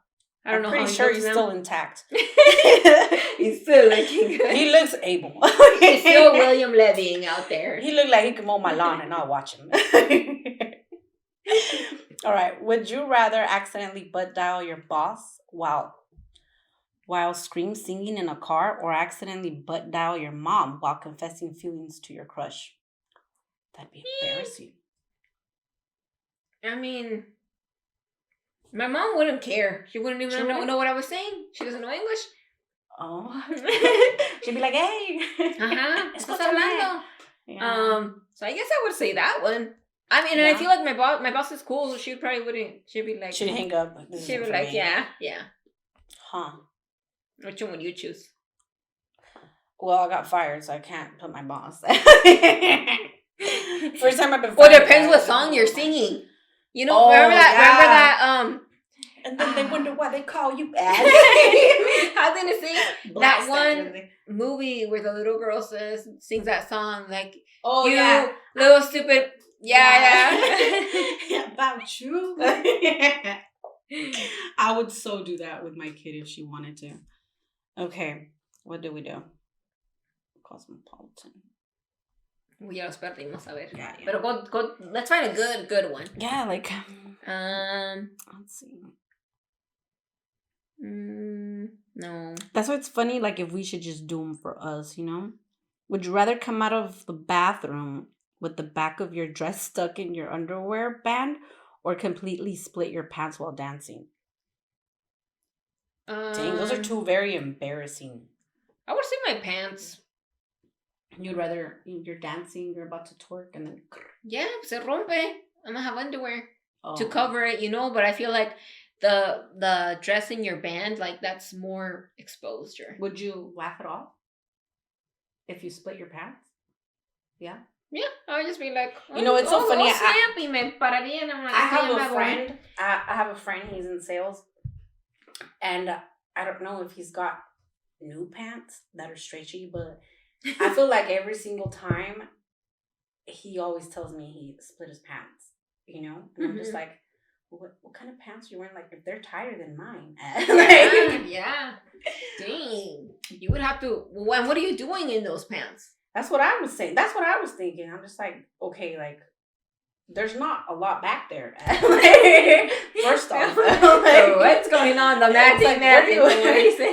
I don't know. I'm pretty sure he's still intact. He's still looking good. He looks able. He's still William Levying out there. He looked like he could mow my lawn and I'll watch him. All right. Would you rather accidentally butt dial your boss while scream singing in a car, or accidentally butt dial your mom while confessing feelings to your crush? That'd be embarrassing. I mean, my mom wouldn't care. She wouldn't even know what I was saying. She doesn't know English. Oh. She'd be like, hey. Estás hablando. Yeah. So I guess I would say that one. I mean, and I feel like my boss is cool, so she probably wouldn't. She'd be like, she'd hang up. She'd be like, yeah. Huh. Which one would you choose? Well, I got fired, so I can't put my boss. First time I've been fired. Well, it depends what song you're singing. You know, remember that? And then they wonder why they call you bad. I was gonna sing that one movie where the little girl sings that song, like, little stupid Yeah. About you. I would so do that with my kid if she wanted to. Okay, what do we do? Cosmopolitan. Ya los perdimos, a ver. Yeah, yeah. Pero go, let's find a good one. Yeah, like let's see. No. That's why it's funny, like, if we should just do them for us, Would you rather come out of the bathroom with the back of your dress stuck in your underwear band or completely split your pants while dancing? Dang, those are two very embarrassing. I would say my pants. You'd rather you're dancing, you're about to twerk, and then yeah, se rompe. I'm gonna have underwear to cover it, But I feel like the dress in your band, like that's more exposure. Would you laugh it off if you split your pants? Yeah. Yeah, I would just be like, it's so funny. Snappy, me pararía en una I have a friend. He's in sales, and I don't know if he's got new pants that are stretchy, but I feel like every single time he always tells me he split his pants. And I'm just like, what kind of pants are you wearing? Like, if they're tighter than mine. Yeah. Dang. You would have to. What are you doing in those pants? That's what I was saying. That's what I was thinking. I'm just like, okay, like, there's not a lot back there. First off, so what's going on? The matching.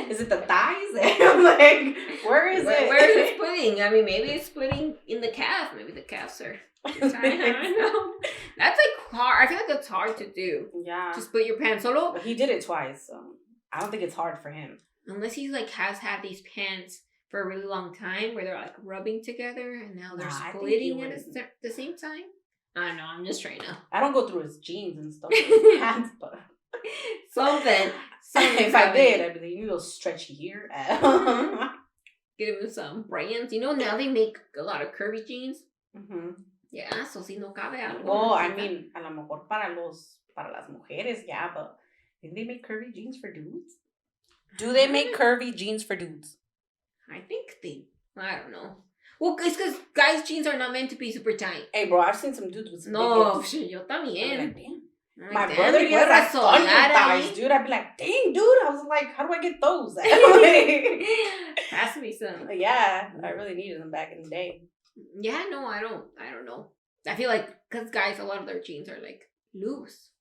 Is it the thighs? I'm like, where is it? Where is it splitting? I mean, maybe it's splitting in the calf. Maybe the calves are. I don't know. That's like hard. I feel like it's hard to do. Yeah. To split your pants. Solo. But he did it twice, so I don't think it's hard for him. Unless he like has had these pants for a really long time, where they're like rubbing together, and now they're splitting at the same time. I don't know. I'm just trying to. I don't go through his jeans and stuff with his pants, but something. If I did, I'd be like, you little stretchy here. Give him some brands. Now they make a lot of curvy jeans. Mm-hmm. Yeah, so si no cabe algo. Well, I mean, a lo mejor para las mujeres, yeah, but think they make curvy jeans for dudes? Do they make curvy jeans for dudes? I think I don't know. Well, it's because guys' jeans are not meant to be super tight. Hey, bro, I've seen some dudes with some no, yo también. Like, damn. My brother, he has like thunder thighs, dude. I'd be like, dang, dude. I was like, how do I get those? Has to be some. Yeah, I really needed them back in the day. Yeah, no, I don't know. I feel like, because guys, a lot of their jeans are like loose.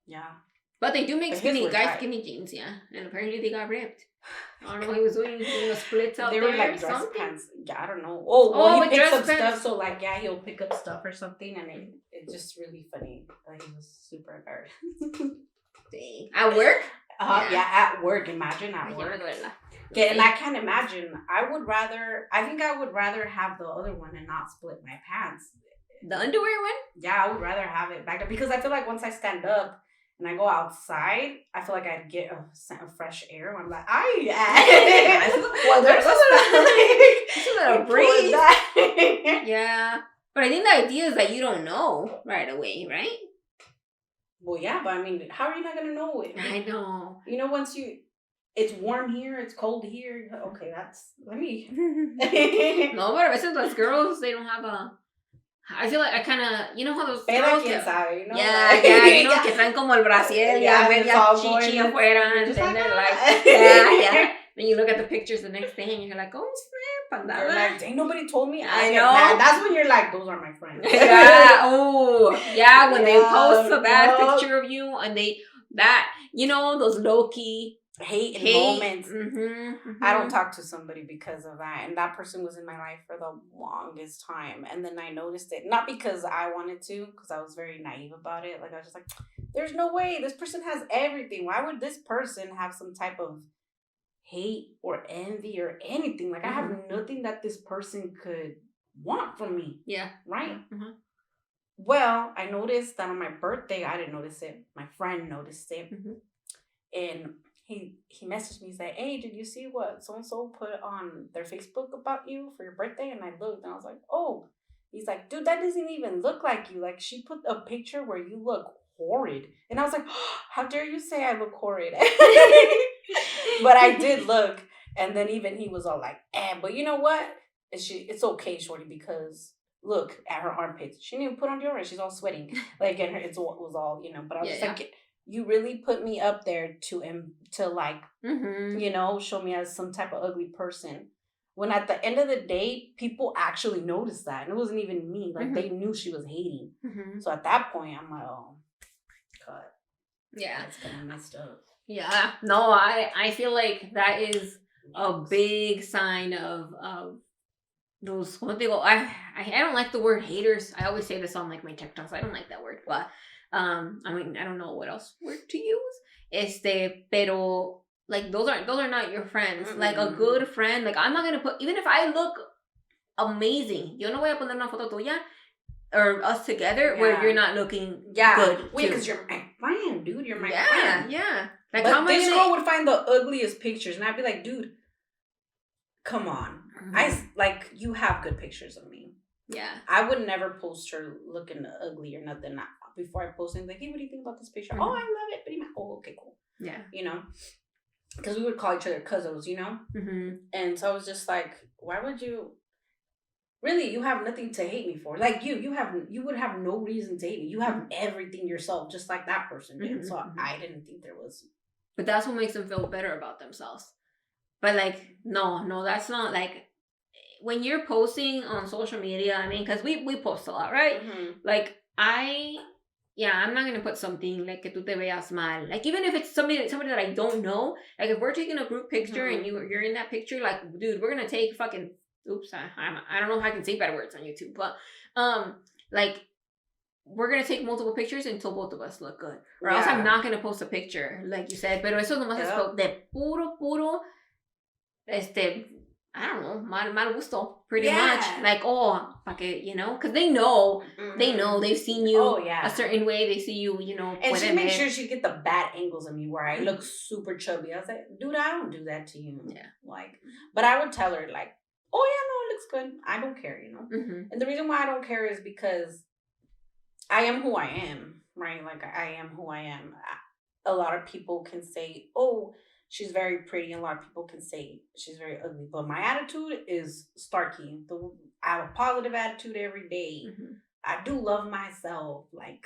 Yeah. But they do make skinny jeans, yeah. And apparently they got ripped. I don't know what he was doing the splits out there. They were like dress pants. Yeah, I don't know. He picks up stuff. So like, yeah, he'll pick up stuff or something, and it's just really funny. Like, he was super embarrassed. Dang. At work? Yeah, at work. Imagine at work. Yeah, and I can't imagine. I think I would rather have the other one and not split my pants. The underwear one? Yeah, I would rather have it back there because I feel like once I stand up and I go outside, I feel like I'd get a scent of fresh air. When I'm like, well, there's a little breeze. Yeah, but I think the idea is that you don't know right away, right? Well, yeah, but I mean, how are you not gonna know it? I know. Once it's warm here, it's cold here. Okay, let me. No, but a veces las girls, they don't have I feel like I kind of, how those girls que sabe, yeah, que traen como el brasier, media chichi afuera, and then they're like, yeah. Then you look at the pictures the next day and you're like, oh snap, and you're like, dang, nobody told me. I know. That's when you're like, those are my friends. Yeah, when they post a bad picture of you and those low key hate moments. Mm-hmm. I don't talk to somebody because of that, and that person was in my life for the longest time, and then I noticed it, not because I wanted to, because I was very naive about it. Like, I was just like, there's no way, this person has everything. Why would this person have some type of hate or envy or anything? Like, I have nothing that this person could want from me. Yeah. Right? Mm-hmm. Well, I noticed that on my birthday, I didn't notice it, my friend noticed it. And he messaged me, said, hey, did you see what so-and-so put on their Facebook about you for your birthday? And I looked and I was like, oh. He's like, dude, that doesn't even look like you. Like, she put a picture where you look horrid. And I was like, oh, how dare you say I look horrid? But I did look. And then even he was all like, but you know what? It's okay, shorty, because look at her armpits. She didn't even put on deodorant. She's all sweating. Like, and it was all, but I was just like, you really put me up there to like, show me as some type of ugly person. When at the end of the day, people actually noticed that. And it wasn't even me. Like, they knew she was hating. So at that point, I'm like, oh, God. Yeah. That's kind of messed up. Yeah. No, I feel like that is a big sign of those, what they go, I don't like the word haters. I always say this on like my TikToks. I don't like that word, but I mean, I don't know what else word to use. Pero like those are not your friends. Like a good friend, like I'm not gonna put, even if I look amazing, yo no voy a poner una foto tuya or us together where you're not looking good. Wait, because you're my friend, dude. You're my friend. Yeah. Like, but how this girl would find the ugliest pictures, and I'd be like, dude, come on. Like, you have good pictures of me. Yeah. I would never post her looking ugly or nothing. Before I post anything, like, hey, what do you think about this picture? Oh, I love it. But oh, okay, cool. Yeah. Because we would call each other cousins, And so I was just like, why would you? Really, you have nothing to hate me for. Like, you would have no reason to hate me. You have everything yourself, just like that person did. So I didn't think there was. But that's what makes them feel better about themselves. But like, no, that's not like, when you're posting on social media, I mean, because we post a lot, right? Like, I'm not going to put something like que tú te veas mal. Like, even if it's somebody that I don't know, like if we're taking a group picture and you're in that picture, like, dude, we're going to take fucking, oops, I don't know if I can say bad words on YouTube, but like, we're going to take multiple pictures until both of us look good. Or else I'm not going to post a picture, like you said. Pero eso nomás es de puro, I don't know, mal gusto, pretty much. Like, pa que, because they know, they've seen you a certain way. They see you, And she made sure she get the bad angles of me where I look super chubby. I was like, dude, I don't do that to you. Yeah. Like, but I would tell her, like, oh, yeah, no, it looks good. I don't care, And the reason why I don't care is because I am who I am, right? Like, I am who I am. A lot of people can say, oh, she's very pretty, and a lot of people can say she's very ugly. But my attitude is Starkey. I have a positive attitude every day. I do love myself. Like,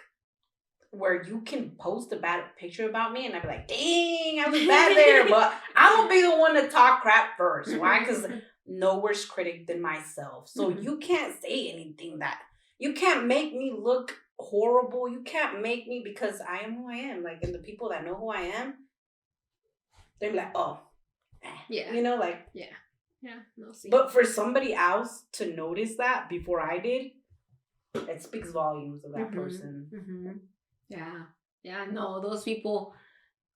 where you can post a bad picture about me, and I'd be like, dang, I was bad there. But I'm going to be the one to talk crap first. Why? Because no worse critic than myself. So you can't say anything that... You can't make me look horrible. You can't make me, because I am who I am. Like, and the people that know who I am, they're like, oh, yeah, like, yeah, no. See. But for somebody else to notice that before I did, it speaks volumes of that person. Yeah. No, those people,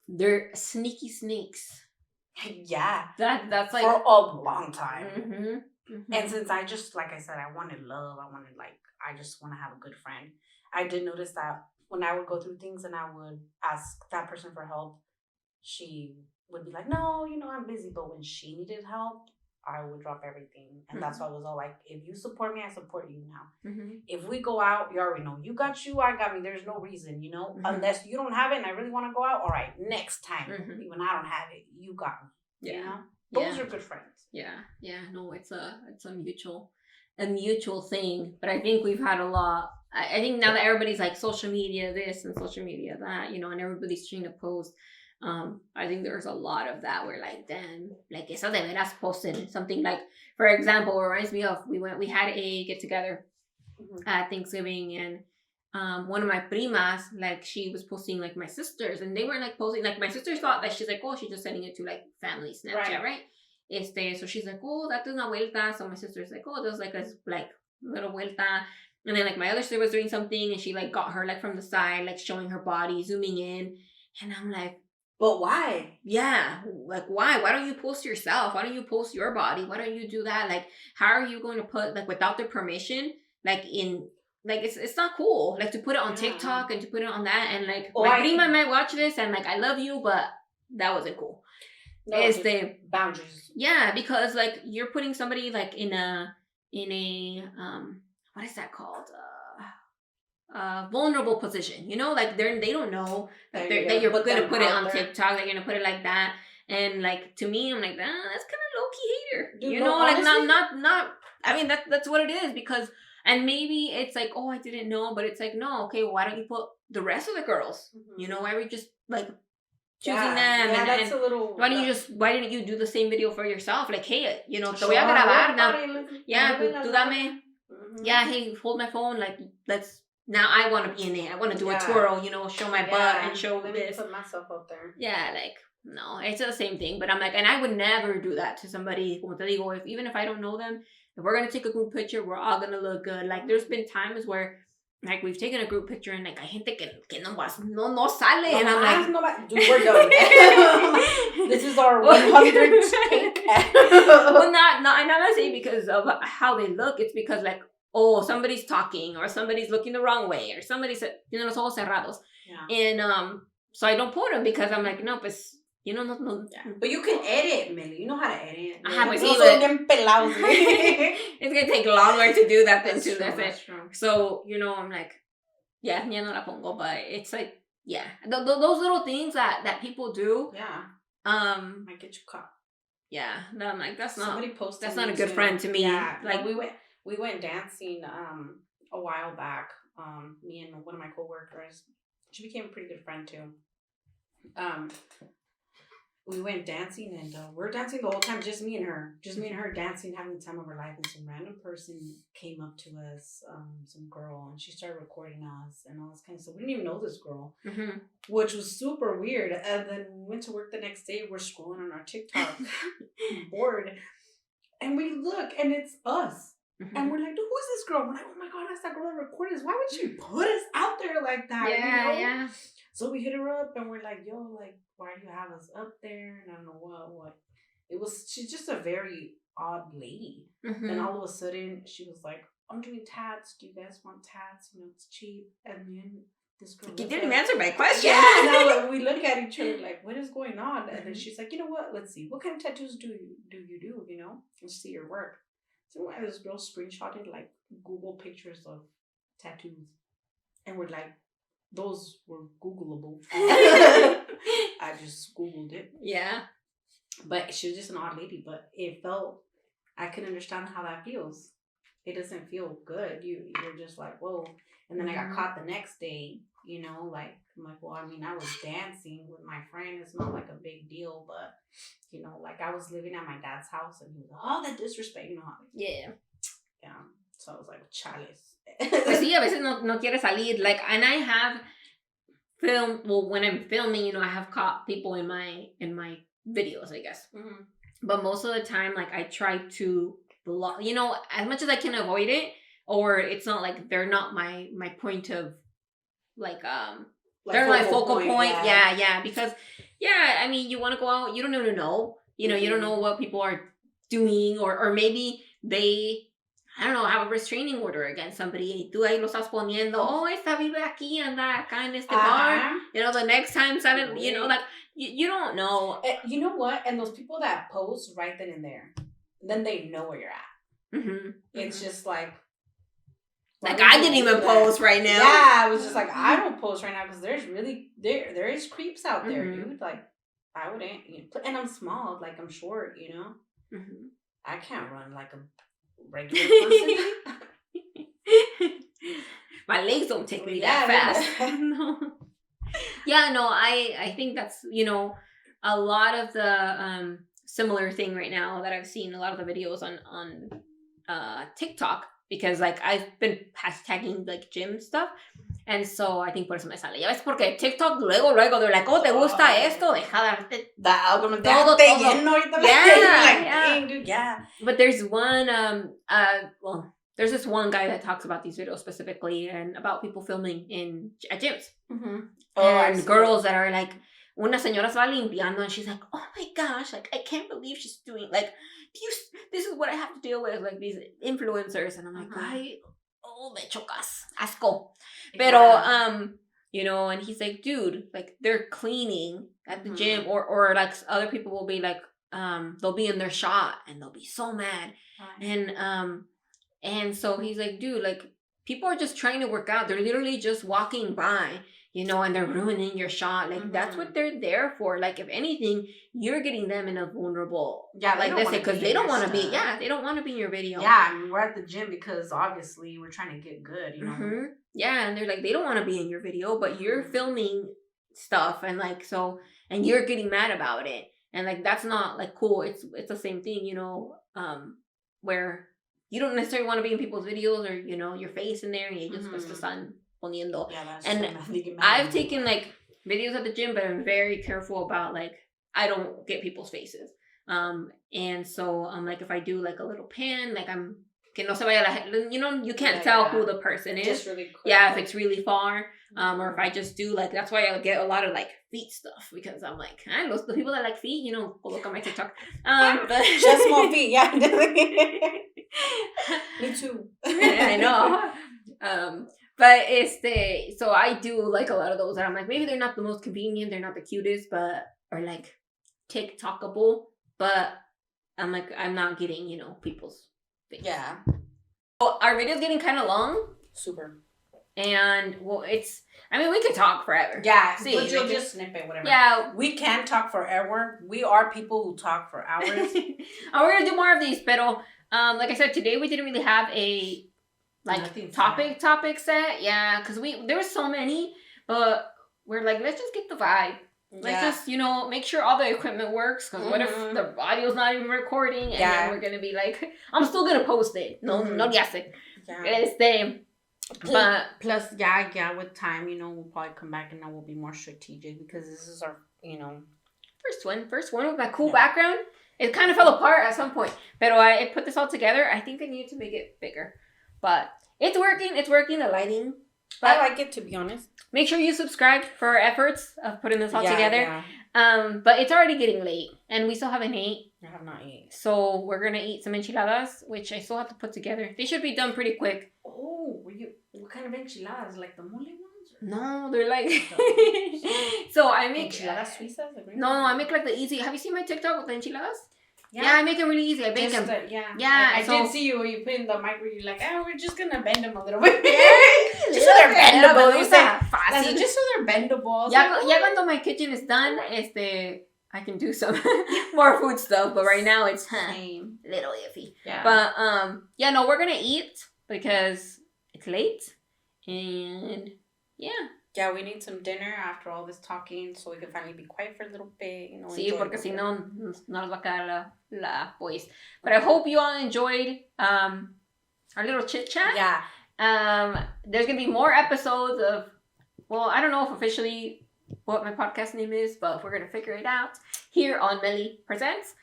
they're sneaky snakes. Yeah, that's like for a long time. And since I just, like I said, I wanted love. I just want to have a good friend. I did notice that when I would go through things and I would ask that person for help, she would be like, no, I'm busy. But when she needed help, I would drop everything. And that's why I was all like, if you support me, I support you now. If we go out, you already know. You got you, I got me. There's no reason, unless you don't have it and I really want to go out. All right, next time, when I don't have it, you got me. Yeah. Those are good friends. Yeah. No, it's a mutual thing. But I think we've had a lot. I think now that everybody's like social media this and social media that, and everybody's trying to post. I think there's a lot of that where like, damn, like esa de veras posted something. Like, for example, it reminds me of, we had a get together at Thanksgiving, and one of my primas, like, she was posting like my sisters, and they were like posting, like, my sisters thought that she's like, oh, she's just sending it to like family Snapchat, right? So she's like, oh, date una vuelta. So my sister's like, oh, there's like a like little vuelta. And then like my other sister was doing something, and she like got her like from the side, like showing her body, zooming in, and I'm like, but why? Yeah, like, why? Why don't you post yourself? Why don't you post your body? Why don't you do that? Like, how are you going to put, like, without their permission, like, in, like, it's not cool, like, to put it on TikTok and to put it on that, and like, my prima might watch this, and like, I love you, but that wasn't cool. No, it's the boundaries. Yeah, because like, you're putting somebody like in a what is that called? Vulnerable position, like they don't know that you're gonna put it on TikTok, they're gonna put it like that, and like, to me, I'm like, that's kind of low key hater, dude, honestly, like, not. I mean, that's what it is, because And maybe it's like, oh, I didn't know, but it's like, no, okay, why don't you put the rest of the girls? You know, why are we just like choosing them? Yeah, that's and a little. why didn't you do the same video for yourself? Like, hey, you know, te voy Show a our grabar work now. body. Yeah, tú dame. Yeah, hey, hold my phone. Like, let's. Now I want to be in it. I want to do a twirl, you know, show my butt and show Let this. me put myself up there. Yeah, like, no, it's the same thing. But I'm like, and I would never do that to somebody. Como te digo, even if I don't know them, if we're gonna take a group picture, we're all gonna look good. Like, there's been times where, like, we've taken a group picture and like, hay gente que no sale, and I'm like, dude, we're done. This is our 100th take. Well, I'm not saying because of how they look. It's because like, oh, somebody's talking or somebody's looking the wrong way or somebody's tiene los ojos cerrados. Yeah. And so I don't put them because I'm like, no, pues, you know, no. Yeah. But you can edit, Mely. You know how to edit. Pues sí, it's gonna take longer to do that than to that's true. So, you know, I'm like, yeah, ya no la pongo, but it's like, yeah, those little things that people do. Yeah. Might get you caught. Yeah, no, I'm like, that's not a good too. friend to me. Yeah, like we went dancing a while back. Me and one of my coworkers. She became a pretty good friend too. We went dancing and we're dancing the whole time, just me and her dancing, having the time of her life. And some random person came up to us, some girl, and she started recording us and all this kind of stuff. We didn't even know this girl, which was super weird. And then we went to work the next day. We're scrolling on our TikTok board, and we look, and it's us. And we're like, dude, who is this girl? We're like, oh my God, that's that girl that recorded us. Why would she put us out there like that? Yeah, you know? yeah. So we hit her up and we're like, yo, like, why do you have us up there? And I don't know what. She's just a very odd lady. And all of a sudden, she was like, I'm doing tats. Do you guys want tats? You know, it's cheap. And then this girl. You didn't answer my question. Yeah, no, we look at each other like, what is going on? And then she's like, you know what? Let's see. What kind of tattoos do you do? You know, let's see your work. So this girl screenshotted like Google pictures of tattoos, and we're like, those were Googleable. I just Googled it. Yeah. But she was just an odd lady. But it felt, I can understand how that feels. It doesn't feel good. You're just like, whoa. And then I got caught the next day. You know, like, I'm like, well, I mean, I was dancing with my friend. It's not like a big deal, but, you know, like I was living at my dad's house and he was like, oh, that disrespect, you know how. Yeah. Yeah. So I was like, chales. Pues sí, a veces no quiere salir. Like, and I have filmed, well, when I'm filming, you know, I have caught people in my videos, I guess. But most of the time, like, I try to block, you know, as much as I can avoid it, or it's not like they're not my point of, like they're my focal point. Yeah. Because, yeah, I mean, you want to go out, you don't even know, you know, you don't know what people are doing, or maybe they, I don't know, have a restraining order against somebody. Tú ahí lo estás poniendo, oh, esta vive aquí, anda acá en este bar. You know, the next time, you know, like, you don't know. You know what? And those people that post right then and there, then they know where you're at. It's just like I didn't even post right now. Yeah, I was just like, I don't post right now because there's really, there is creeps out there, dude. Like, I wouldn't, and I'm small, like, I'm short, you know? I can't run like a regular person. My legs don't take me that fast. No. Yeah, no, I think that's, you know, a lot of the similar thing right now that I've seen a lot of the videos on TikTok, because like I've been hashtagging like gym stuff, and so I think por eso me sale. Ya ves, porque TikTok luego they're like, oh, te gusta esto, deja darte todo. Yeah. Dude, yeah. But there's one there's this one guy that talks about these videos specifically and about people filming at gyms. And girls that are like, una señora se va limpiando and she's like, oh my gosh, like, I can't believe she's doing, like, this is what I have to deal with, like, these influencers. And I'm like, ay, oh, me chocas, asco. Pero, you know, and he's like, dude, like, they're cleaning at the gym, or like, other people will be like, they'll be in their shot and they'll be so mad. And so he's like, dude, like, people are just trying to work out. They're literally just walking by. and they're ruining your shot. Like that's what they're there for. Like if anything, you're getting them in a vulnerable, like this, because they don't want to be. Yeah, they don't want to be in your video. Yeah, I mean, we're at the gym because obviously we're trying to get good. Yeah, and they're like, they don't want to be in your video, but you're filming stuff, and like and you're getting mad about it, and like that's not like cool. It's the same thing, where you don't necessarily want to be in people's videos or your face in there, y ellos pues te están poniendo. Yeah, that's and I've taken like videos at the gym, but I'm very careful about like I don't get people's faces. And so like if I do like a little pan, like I'm que no se vaya la gente, you can't tell who the person is. Just really quick. Yeah, if it's really far. Or if I just do like, that's why I get a lot of like feet stuff, because I'm like, the people that like feet, go look on my TikTok. But just small feet, yeah. Me too. I know. But so I do like a lot of those, and I'm like, maybe they're not the most convenient, they're not the cutest, or like TikTokable, but I'm like, I'm not getting, people's face. Yeah. So our video's getting kind of long. Super. And we could talk forever. Yeah, but you'll just snip it, whatever. Yeah. We can talk forever. We are people who talk for hours. And we're going to do more of these, pero like I said, today we didn't really have a topic set. Yeah, because there were so many, but we're like, let's just get the vibe. Let's just, make sure all the equipment works, because what if the audio's not even recording, and then we're going to be like, I'm still going to post it. No yase. Yeah. But plus, with time, we'll probably come back and then we'll be more strategic, because this is our, First one with that cool background. It kind of fell apart at some point, but I put this all together. I think I needed to make it bigger, but it's working. The lighting. But I like it, to be honest. Make sure you subscribe for our efforts of putting this all together. Yeah. But it's already getting late, and we still haven't ate. I have not eaten. So we're gonna eat some enchiladas, which I still have to put together. They should be done pretty quick. Oh, what kind of enchiladas? Like the mole ones? No, they're like. So I make enchiladas suizas. No, I make like the easy. Have you seen my TikTok with the enchiladas? Yeah, I make them really easy. I bake them. I did see you when you put in the micro. You're like, we're just gonna bend them a little bit. Just so they're bendable. Just so they're bendable. Ya cuando my kitchen is done, I can do some more food stuff. But right now it's little iffy. Yeah. But we're gonna eat because it's late, and yeah, we need some dinner after all this talking, so we can finally be quiet for a little bit. Sí, porque si no nos va a quedar la voice. But I hope you all enjoyed our little chit chat. Yeah. There's gonna be more episodes of. Well, I don't know if officially what my podcast name is, but we're gonna figure it out here on Mely Presents.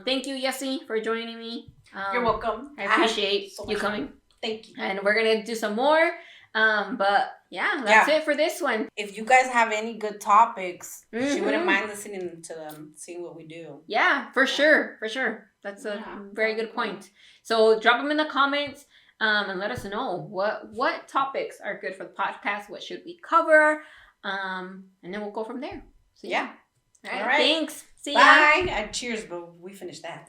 Thank you, Yesi, for joining me. You're welcome. I appreciate you coming. Thank you. And we're gonna do some more. But that's it for this one. If you guys have any good topics, she wouldn't mind listening to them, seeing what we do. Yeah, for sure. That's a very good point. So drop them in the comments, and let us know what topics are good for the podcast. What should we cover? And then we'll go from there. So All right. Thanks. See ya. Bye. Cheers, but we finished that.